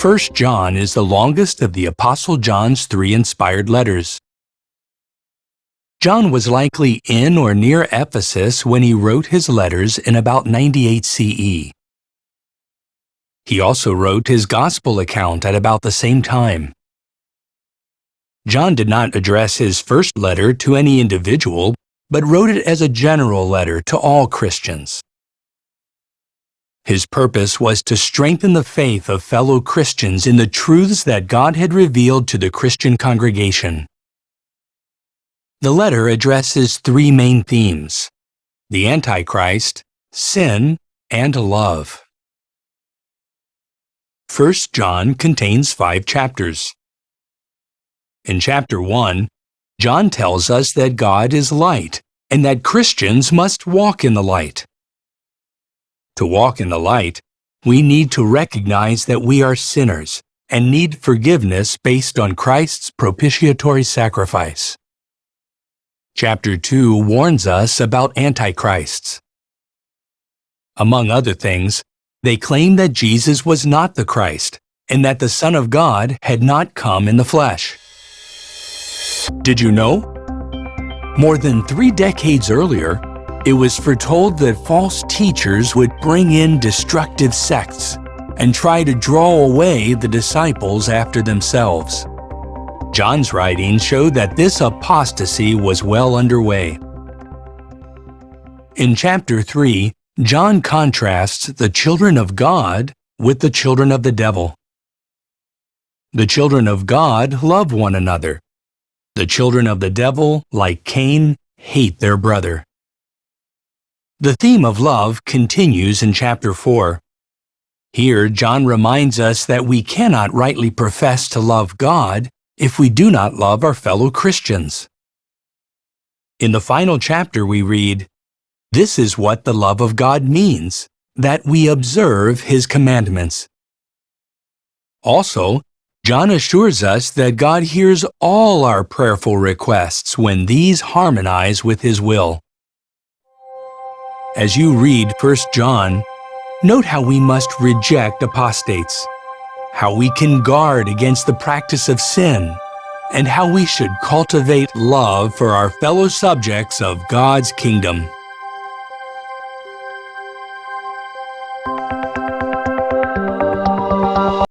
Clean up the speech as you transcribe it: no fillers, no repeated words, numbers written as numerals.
1 John is the longest of the Apostle John's 3 inspired letters. John was likely in or near Ephesus when he wrote his letters in about 98 CE. He also wrote his gospel account at about the same time. John did not address his first letter to any individual, but wrote it as a general letter to all Christians. His purpose was to strengthen the faith of fellow Christians in the truths that God had revealed to the Christian congregation. The letter addresses 3 main themes: the Antichrist, sin, and love. 1 John contains 5 chapters. In chapter 1, John tells us that God is light and that Christians must walk in the light. To walk in the light, we need to recognize that we are sinners and need forgiveness based on Christ's propitiatory sacrifice. Chapter 2 warns us about antichrists. Among other things, they claim that Jesus was not the Christ and that the Son of God had not come in the flesh. Did you know? More than 3 decades earlier, it was foretold that false teachers would bring in destructive sects and try to draw away the disciples after themselves. John's writings show that this apostasy was well underway. In chapter 3, John contrasts the children of God with the children of the devil. The children of God love one another. The children of the devil, like Cain, hate their brother. The theme of love continues in chapter 4. Here, John reminds us that we cannot rightly profess to love God if we do not love our fellow Christians. In the final chapter we read, "This is what the love of God means, that we observe His commandments." Also, John assures us that God hears all our prayerful requests when these harmonize with His will. As you read 1 John, note how we must reject apostates, how we can guard against the practice of sin, and how we should cultivate love for our fellow subjects of God's kingdom.